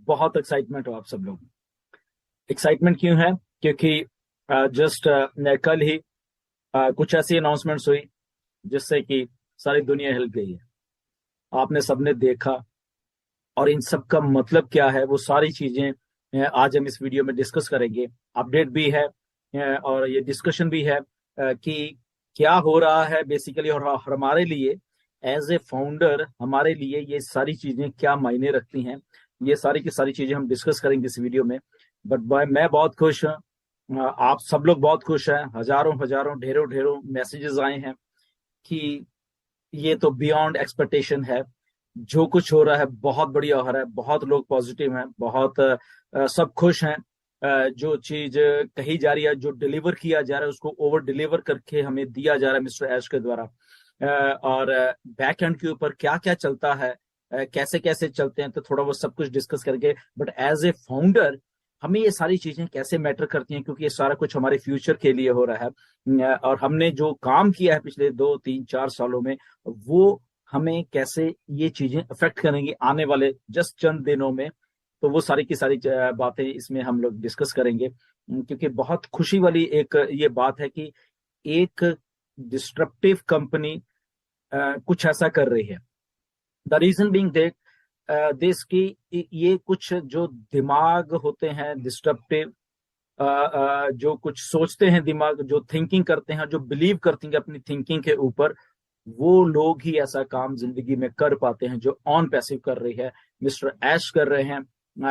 बहुत एक्साइटमेंट हो आप सब लोग। एक्साइटमेंट क्यों है? क्योंकि जस्ट कल ही कुछ ऐसी अनाउंसमेंट्स हुई जिससे कि सारी दुनिया हिल गई है। आपने सबने देखा, और इन सब का मतलब क्या है वो सारी चीजें आज हम इस वीडियो में डिस्कस करेंगे। अपडेट भी है और ये डिस्कशन भी है कि क्या हो रहा है बेसिकली, और हमारे लिए एज ए फाउंडर हमारे लिए ये सारी चीजें क्या मायने रखती हैं। ये सारी की सारी चीजें हम डिस्कस करेंगे इस वीडियो में। बट मैं बहुत खुश हूँ, आप सब लोग बहुत खुश हैं। हजारों हजारों ढेरों ढेरों मैसेजेस आए हैं कि ये तो बियॉन्ड एक्सपेक्टेशन है। जो कुछ हो रहा है बहुत बढ़िया हो रहा है, बहुत लोग पॉजिटिव हैं, बहुत सब खुश हैं। जो चीज कही जा रही है, जो डिलीवर किया जा रहा है, उसको ओवर डिलीवर करके हमें दिया जा रहा है मिस्टर ऐश के द्वारा। और बैक एंड के ऊपर क्या क्या चलता है, कैसे कैसे चलते हैं, तो थोड़ा वो सब कुछ डिस्कस करके। बट एज ए फाउंडर हमें ये सारी चीजें कैसे मैटर करती हैं, क्योंकि ये सारा कुछ हमारे फ्यूचर के लिए हो रहा है। और हमने जो काम किया है पिछले 2 3 4 सालों में, वो हमें कैसे ये चीजें अफेक्ट करेंगी आने वाले जस्ट चंद दिनों में। तो वो सारी की सारी बातें इसमें हम लोग डिस्कस करेंगे। क्योंकि बहुत खुशी वाली एक ये बात है कि एक डिस्ट्रप्टिव कंपनी कुछ ऐसा कर रही है। द रीजन बीइंग दैट देश की ये कुछ जो दिमाग होते हैं डिस्ट्रप्टिव, जो कुछ सोचते हैं, दिमाग जो थिंकिंग करते हैं, जो बिलीव करते हैं अपनी थिंकिंग के ऊपर, वो लोग ही ऐसा काम जिंदगी में कर पाते हैं जो ऑन पैसिव कर रही है। मिस्टर ऐश कर रहे हैं,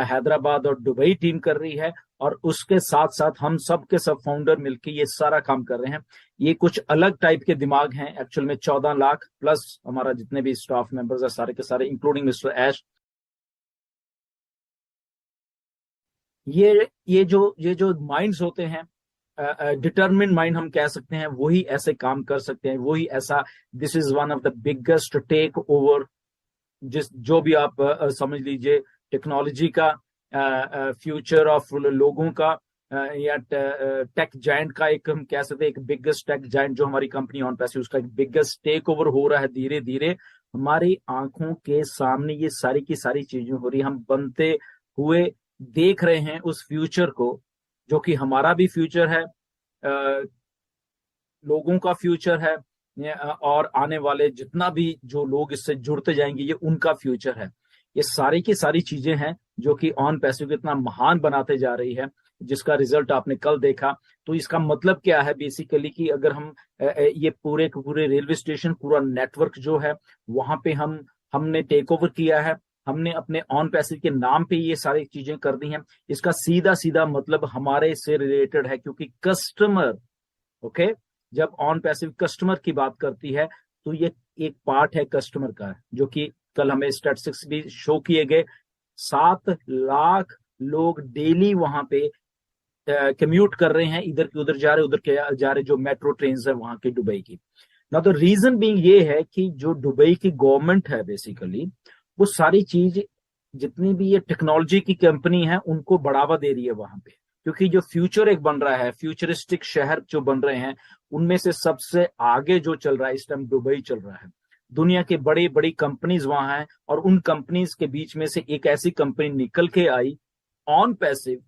हैदराबाद और दुबई टीम कर रही है, और उसके साथ साथ हम सब के सब फाउंडर मिलकर ये सारा काम कर रहे हैं। ये कुछ अलग टाइप के दिमाग हैं। एक्चुअल में 14 लाख प्लस हमारा जितने भी स्टाफ मेंबर्स है सारे के सारे, इंक्लूडिंग मिस्टर ऐश। ये जो माइंड्स होते हैं, डिटर्मिन माइंड हम कह सकते हैं, वही ऐसे काम कर सकते हैं, वही ऐसा। This is one of the biggest take over, जिस जो भी आप समझ लीजिए, टेक्नोलॉजी का फ्यूचर ऑफ लोगों का, या टेक जायंट का, एक हम कह सकते हैं एक बिगेस्ट टेक जायंट जो हमारी कंपनी ऑन पैसिव, उसका एक बिगेस्ट टेक ओवर हो रहा है धीरे धीरे हमारी आंखों के सामने। ये सारी की सारी चीजें हो रही, हम बनते हुए देख रहे हैं उस फ्यूचर को, जो कि हमारा भी फ्यूचर है, लोगों का फ्यूचर है, और आने वाले जितना भी जो लोग इससे जुड़ते जाएंगे ये उनका फ्यूचर है। ये सारी की सारी चीजें हैं जो कि ऑन पैसिव को इतना महान बनाते जा रही है, जिसका रिजल्ट आपने कल देखा। तो इसका मतलब क्या है बेसिकली कि अगर हम ये पूरे के पूरे रेलवे स्टेशन, पूरा नेटवर्क जो है वहां पे हमने टेक ओवर किया है, हमने अपने ऑन पैसिव के नाम पे ये सारी चीजें कर दी हैं। इसका सीधा सीधा मतलब हमारे से रिलेटेड है, क्योंकि कस्टमर, ओके, जब ऑन पैसिव कस्टमर की बात करती है तो ये एक पार्ट है कस्टमर का, जो कि कल हमें स्टैटिस्टिक्स भी शो किए गए। 7 लाख लोग डेली वहां पे कम्यूट कर रहे हैं, इधर के उधर जा रहे, उधर के जा रहे, जो मेट्रो ट्रेन है वहां की दुबई की। ना तो रीजन बीइंग ये है कि जो दुबई की गवर्नमेंट है बेसिकली, वो सारी चीज जितनी भी ये टेक्नोलॉजी की कंपनी है उनको बढ़ावा दे रही है वहां पे। क्योंकि जो फ्यूचर एक बन रहा है, फ्यूचरिस्टिक शहर जो बन रहे हैं, उनमें से सबसे आगे जो चल रहा है इस टाइम दुबई चल रहा है। दुनिया की बड़ी बड़ी कंपनीज वहां हैं, और उन कंपनीज के बीच में से एक ऐसी कंपनी निकल के आई ऑन पैसिव,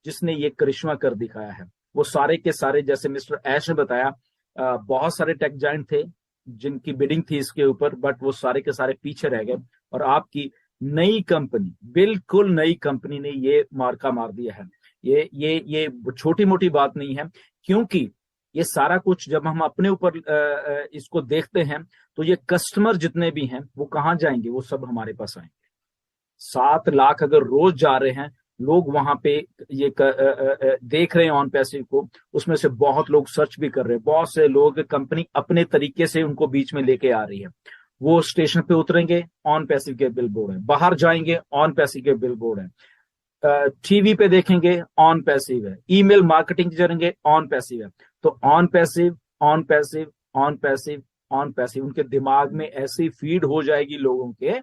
जिसने ये करिश्मा कर दिखाया है। वो सारे के सारे, जैसे मिस्टर ऐश ने बताया, बहुत सारे टेक जायंट थे जिनकी बिडिंग थी इसके ऊपर, बट वो सारे के सारे पीछे रह गए, और आपकी नई कंपनी, बिल्कुल नई कंपनी ने ये मार्का मार दिया है। ये छोटी मोटी बात नहीं है, क्योंकि ये सारा कुछ जब हम अपने ऊपर इसको देखते हैं, तो ये कस्टमर जितने भी हैं वो कहाँ जाएंगे? वो सब हमारे पास आएंगे। 7 लाख अगर रोज जा रहे हैं लोग वहां पे, ये देख रहे हैं ऑन पैसिव को, उसमें से बहुत लोग सर्च भी कर रहे हैं, बहुत से लोग कंपनी अपने तरीके से उनको बीच में लेके आ रही है। वो स्टेशन पे उतरेंगे, ऑन पैसिव के बिल बोर्ड है, बाहर जाएंगे ऑन पैसिव के बिल बोर्ड है, टीवी पे देखेंगे ऑन पैसिव है, ईमेल मार्केटिंग करेंगे ऑन पैसिव है। तो on passive, on passive, on passive, on passive, उनके दिमाग में ऐसी फीड हो जाएगी लोगों के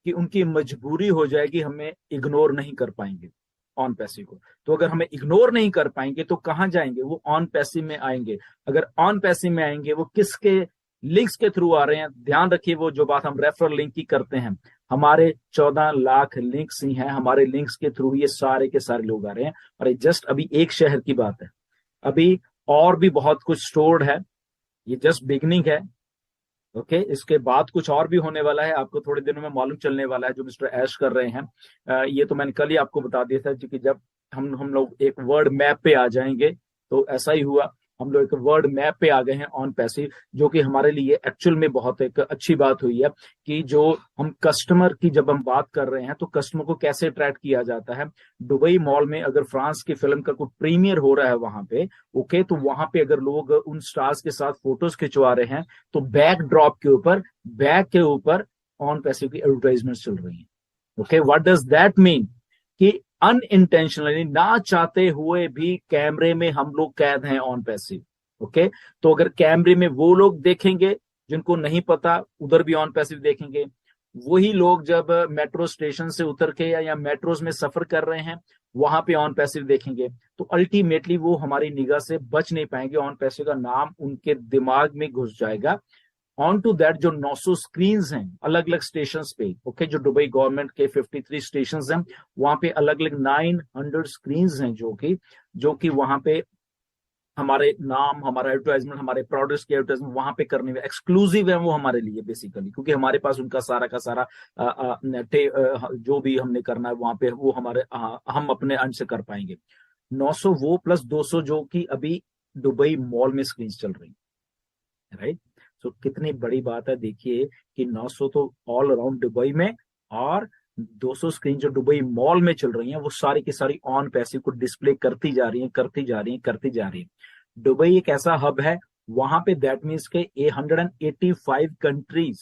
कि उनकी मजबूरी हो जाएगी, हमें इग्नोर नहीं कर पाएंगे ऑन पैसिव को। तो अगर हमें इग्नोर नहीं कर पाएंगे तो कहां जाएंगे? वो ऑन पैसिव में आएंगे। अगर ऑन पैसिव में आएंगे, वो किसके लिंक्स के थ्रू आ रहे हैं। ध्यान रखिए वो जो बात हम रेफरल लिंक की करते हैं, हमारे 14 लाख लिंक्स ही हैं, हमारे लिंक्स के थ्रू ये सारे के सारे लोग आ रहे हैं। और ये जस्ट अभी एक शहर की बात है, अभी और भी बहुत कुछ स्टोर्ड है, ये जस्ट बिगनिंग है। ओके, इसके बाद कुछ और भी होने वाला है, आपको थोड़े दिनों में मालूम चलने वाला है जो मिस्टर ऐश कर रहे हैं। ये तो मैंने कल ही आपको बता दिया था, क्योंकि जब हम लोग एक वर्ड मैप पे आ जाएंगे तो ऐसा ही हुआ। हम लोग एक वर्ड मैप पे आ गए हैं ऑन पैसिव, जो कि हमारे लिए एक्चुअल में बहुत एक अच्छी बात हुई है कि जो हम कस्टमर की जब हम बात कर रहे हैं तो कस्टमर को कैसे अट्रैक्ट किया जाता है। दुबई मॉल में अगर फ्रांस की फिल्म का कोई प्रीमियर हो रहा है वहां पे, ओके, तो वहां पे अगर लोग उन स्टार्स के साथ फोटोज खिंचवा रहे हैं तो बैकड्रॉप के ऊपर, बैक के ऊपर ऑन पैसिव की एडवर्टाइजमेंट चल रही है। Okay, what does that mean कि अनइंटेंशनली, ना चाहते हुए भी कैमरे में हम लोग कैद हैं ऑन पैसिव। ओके, तो अगर कैमरे में वो लोग देखेंगे जिनको नहीं पता, उधर भी ऑन पैसिव देखेंगे। वही लोग जब मेट्रो स्टेशन से उतर के या मेट्रोज में सफर कर रहे हैं वहां पे ऑन पैसिव देखेंगे, तो अल्टीमेटली वो हमारी निगाह से बच नहीं पाएंगे, ऑन पैसिव का नाम उनके दिमाग में घुस जाएगा। ऑन टू दैट जो 900 स्क्रीन हैं अलग अलग स्टेशन पे, ओके, जो दुबई गवर्नमेंट के 53 स्टेशन हैं, वहां पे अलग अलग 900 स्क्रीन हैं जो कि वहां पे हमारे नाम, हमारा एडवर्टाइजमेंट, हमारे प्रोडक्ट्स की एडवर्टाइजमेंट वहां पे करने में एक्सक्लूसिव है वो हमारे लिए बेसिकली, क्योंकि हमारे पास उनका सारा का सारा जो भी हमने करना है वहां पे वो हमारे हम अपने अंश से कर पाएंगे। 900 वो प्लस 200 जो कि अभी दुबई मॉल में स्क्रीन चल रही है, राइट। तो कितनी बड़ी बात है, देखिए कि 900 तो ऑल अराउंड दुबई में, और 200 स्क्रीन जो दुबई मॉल में चल रही हैं वो सारी की सारी ऑन पैसिव को डिस्प्ले करती जा रही हैं, करती जा रही हैं, करती जा रही हैं। दुबई एक ऐसा हब है वहां पे, दैट मीन्स के 185 कंट्रीज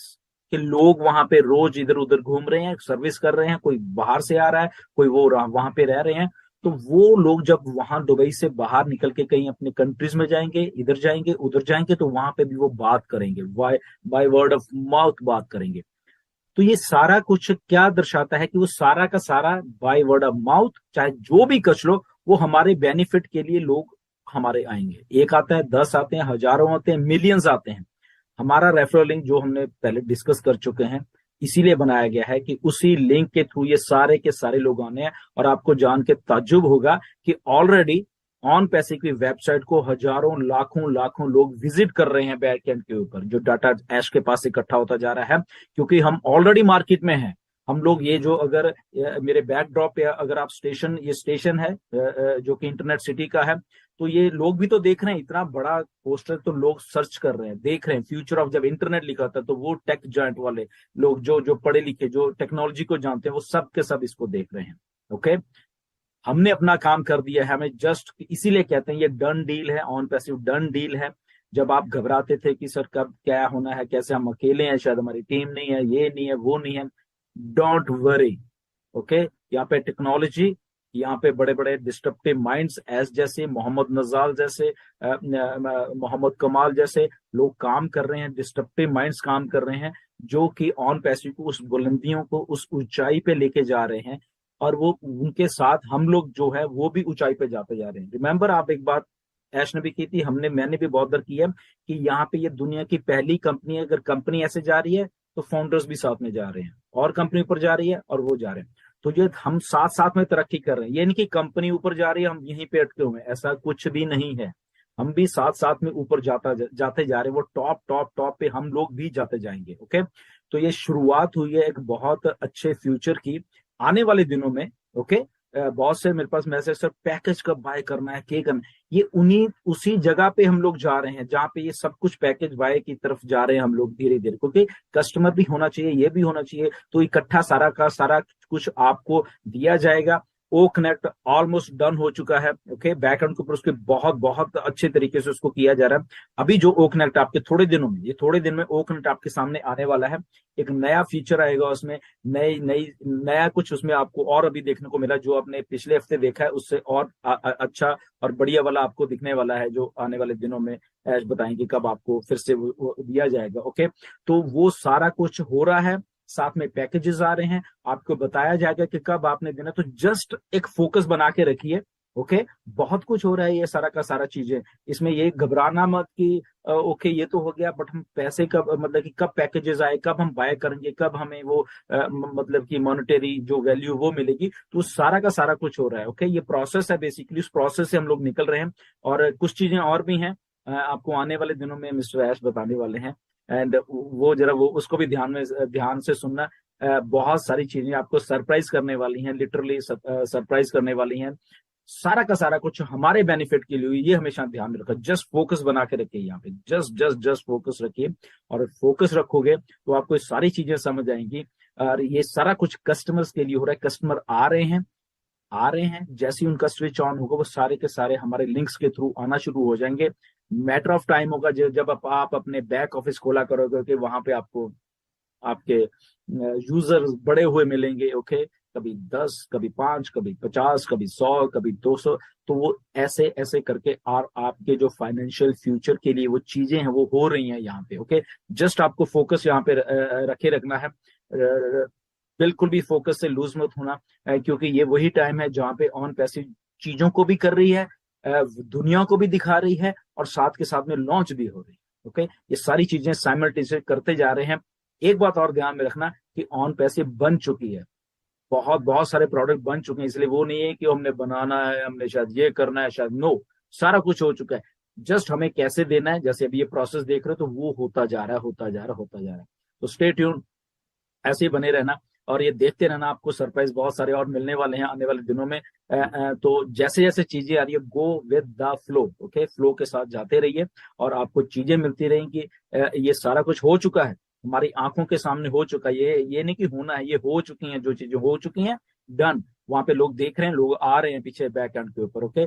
के लोग वहां पे रोज इधर उधर घूम रहे हैं, सर्विस कर रहे हैं, कोई बाहर से आ रहा है, कोई वो वहां पे रह रहे हैं। तो वो लोग जब वहां दुबई से बाहर निकल के कहीं अपने कंट्रीज में जाएंगे, इधर जाएंगे, उधर जाएंगे, तो वहां पे भी वो बात करेंगे, बाय वर्ड ऑफ माउथ बात करेंगे। तो ये सारा कुछ क्या दर्शाता है कि वो सारा का सारा बाय वर्ड ऑफ माउथ, चाहे जो भी कच लो, वो हमारे बेनिफिट के लिए लोग हमारे आएंगे। एक आता है, 10 आते हैं, हजारों आते हैं, मिलियंस आते हैं। हमारा रेफरल लिंक जो हमने पहले डिस्कस कर चुके हैं, इसीलिए बनाया गया है कि उसी लिंक के थ्रू ये सारे के सारे लोग आने हैं। और आपको जान के ताज्जुब होगा कि ऑलरेडी ऑन पैसे की वेबसाइट को हजारों लाखों लाखों लोग विजिट कर रहे हैं बैकएंड के ऊपर, जो डाटा ऐश के पास इकट्ठा होता जा रहा है, क्योंकि हम ऑलरेडी मार्केट में हैं। हम लोग ये जो अगर मेरे बैकड्रॉप पे अगर आप स्टेशन, ये स्टेशन है जो कि इंटरनेट सिटी का है, तो ये लोग भी तो देख रहे हैं, इतना बड़ा पोस्टर तो लोग सर्च कर रहे हैं, देख रहे हैं। फ्यूचर ऑफ जब इंटरनेट लिखा था तो वो टेक जॉइंट वाले लोग जो जो पढ़े लिखे, जो टेक्नोलॉजी को जानते हैं, वो सब के सब इसको देख रहे हैं। ओके, हमने अपना काम कर दिया है, हमें जस्ट इसीलिए कहते हैं ये डन डील है, ऑन पैसिव डन डील है। जब आप घबराते थे कि सर कब क्या होना है, कैसे, हम अकेले हैं, शायद हमारी टीम नहीं है, ये नहीं है, वो नहीं है, डोंट वरी। ओके, यहाँ पे टेक्नोलॉजी, यहाँ पे बड़े बड़े डिस्ट्रप्टिव माइंड्स एस जैसे, मोहम्मद नजाल जैसे, मोहम्मद कमाल जैसे लोग काम कर रहे हैं, डिस्ट्रप्टिव माइंड्स काम कर रहे हैं, जो कि ऑन पैसिव को उस बुलंदियों को, उस ऊंचाई पे लेके जा रहे हैं। और वो उनके साथ हम लोग जो है वो भी ऊंचाई पे जाते जा रहे हैं। रिमेंबर, आप एक बात ऐश ने भी की थी, मैंने भी बहुत बार की है, कि यहाँ पे ये दुनिया की पहली कंपनी है। अगर कंपनी ऐसे जा रही है तो फाउंडर्स भी साथ में जा रहे हैं, और कंपनी ऊपर जा रही है और वो जा रहे हैं। तो ये हम साथ साथ में तरक्की कर रहे हैं, ये नहीं कि कंपनी ऊपर जा रही है हम यहीं पे अटके हुए हैं, ऐसा कुछ भी नहीं है। हम भी साथ साथ में ऊपर जाते जा रहे हैं, वो टॉप टॉप टॉप पे हम लोग भी जाते जाएंगे। ओके, तो ये शुरुआत हुई है एक बहुत अच्छे फ्यूचर की आने वाले दिनों में। ओके, बहुत से मेरे पास मैसेज, सर पैकेज कब बाय करना है, क्या करना है। ये उसी जगह पे हम लोग जा रहे हैं जहाँ पे ये सब कुछ पैकेज बाय की तरफ जा रहे हैं हम लोग धीरे धीरे, क्योंकि कस्टमर भी होना चाहिए, ये भी होना चाहिए, तो इकट्ठा सारा का सारा कुछ आपको दिया जाएगा। ओ कनेक्ट ऑलमोस्ट डन हो चुका है। ओके, बैकएंड के ऊपर उसके बहुत बहुत अच्छे तरीके से उसको किया जा रहा है। अभी जो ओ कनेक्ट आपके थोड़े दिनों में, ये थोड़े दिन में ओ कनेक्ट आपके सामने आने वाला है। एक नया फीचर आएगा उसमें, नया कुछ उसमें आपको और अभी देखने को मिला, जो आपने पिछले हफ्ते देखा है उससे और अच्छा और बढ़िया वाला आपको दिखने वाला है, जो आने वाले दिनों में ऐश बताएंगे कब आपको फिर से वो दिया जाएगा। ओके, तो वो सारा कुछ हो रहा है, साथ में पैकेजेस आ रहे हैं, आपको बताया जाएगा कि कब आपने देना। तो जस्ट एक फोकस बना के रखिए, ओके। बहुत कुछ हो रहा है, ये सारा का सारा चीजें। इसमें ये घबराना मत कि ओके ये तो हो गया, बट हम पैसे कब, मतलब कि कब पैकेजेस आए, कब हम बाय करेंगे, कब हमें वो मतलब कि मॉनेटरी जो वैल्यू वो मिलेगी, तो सारा का सारा कुछ हो रहा है। ओके, ये प्रोसेस है बेसिकली, उस प्रोसेस से हम लोग निकल रहे हैं। और कुछ चीजें और भी हैं, आपको आने वाले दिनों में मिस्टर ऐश बताने वाले हैं। एंड वो जरा वो उसको भी ध्यान से सुनना। बहुत सारी चीजें आपको सरप्राइज करने वाली हैं, लिटरली सरप्राइज करने वाली हैं। सारा का सारा कुछ हमारे बेनिफिट के लिए हुई, ये हमेशा ध्यान में रखो। जस्ट फोकस बना के रखिए यहाँ पे, जस्ट जस्ट जस्ट फोकस रखिए। और फोकस रखोगे तो आपको ये सारी चीजें समझ आएंगी। और ये सारा कुछ कस्टमर्स के लिए हो रहा है। कस्टमर आ रहे हैं, आ रहे हैं, जैसे ही उनका स्विच ऑन होगा वो सारे के सारे हमारे लिंक्स के थ्रू आना शुरू हो जाएंगे। मैटर ऑफ टाइम होगा जब आप अपने बैक ऑफिस खोला करोगे कि वहां पे आपको आपके यूजर्स बढ़े हुए मिलेंगे। ओके, कभी 10, कभी 5, कभी 50, कभी 100, कभी 200। तो वो ऐसे ऐसे करके, और आपके जो फाइनेंशियल फ्यूचर के लिए वो चीजें हैं वो हो रही हैं यहाँ पे। ओके, जस्ट आपको फोकस यहाँ पे रखे रखना है। बिल्कुल भी फोकस से लूज मत होना, क्योंकि ये वही टाइम है जहाँ पे ऑन पैसिव चीजों को भी कर रही है, दुनिया को भी दिखा रही है, और साथ के साथ में लॉन्च भी हो रही है। ओके, ये सारी चीजें साइमल्टेनियसली करते जा रहे हैं। एक बात और ध्यान में रखना कि ऑन पैसिव बन चुकी है, बहुत बहुत सारे प्रोडक्ट बन चुके हैं, इसलिए वो नहीं है कि हमने बनाना है, हमने शायद ये करना है, शायद नो, सारा कुछ हो चुका है। जस्ट हमें कैसे देना है, जैसे अभी ये प्रोसेस देख रहे हो, तो वो होता जा रहा है, होता जा रहा है, होता जा रहा है। तो स्टे ट्यून, ऐसे ही बने रहना, और ये देखते रहना। आपको सरप्राइज बहुत सारे और मिलने वाले हैं आने वाले दिनों में। तो जैसे जैसे चीजें आ रही है, go with the flow. Okay, flow के साथ जाते रहिए और आपको चीजें मिलती रहेंगी। ये सारा कुछ हो चुका है, हमारी आंखों के सामने हो चुका है। ये नहीं कि होना है, ये हो चुकी हैं, जो चीजें हो चुकी हैं, डन। वहां पे लोग देख रहे हैं, लोग आ रहे हैं पीछे बैक एंड के ऊपर। ओके,